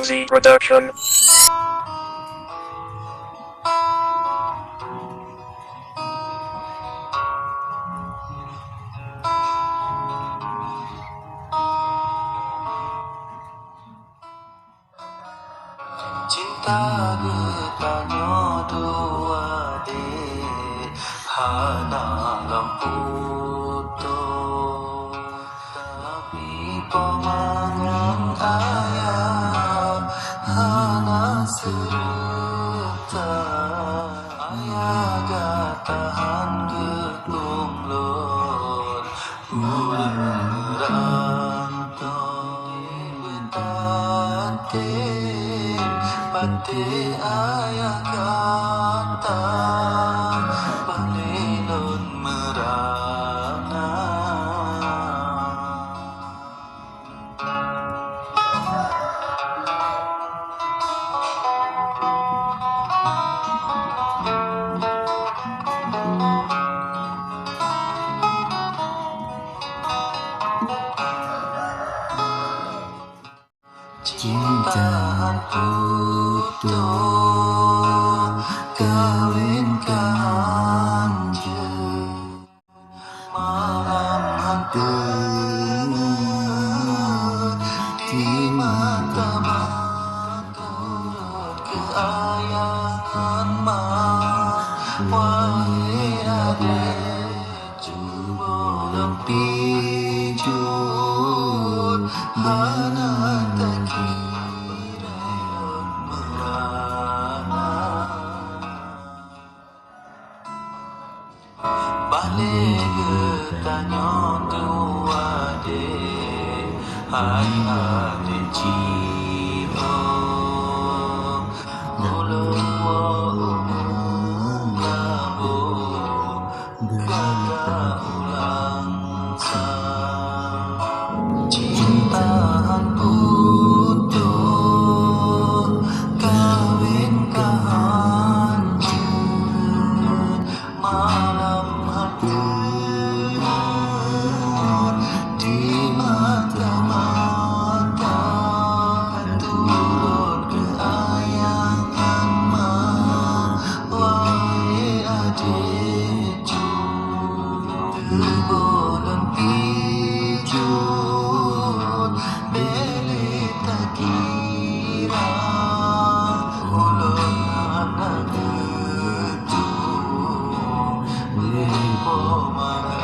Fauzi Production. Cinta bertanya dua de hana lampu to tapi pemangang ayah hana serta ayah gatahan gedung lor urang to Pati ayah kata Balilun merana Cintaan putus kawin kanjeng malam hantu di mata-mata keayahan wahai adik cuba lempijun hana tak kira merana balik tanya dua de hai adik ciho ulung kamu kata ulang cintaan putus kawin kehancur malam hantu di mata-mata turun keayangan wahai adik terbolong pijun beli tak kira ulun anak itu beli pemarata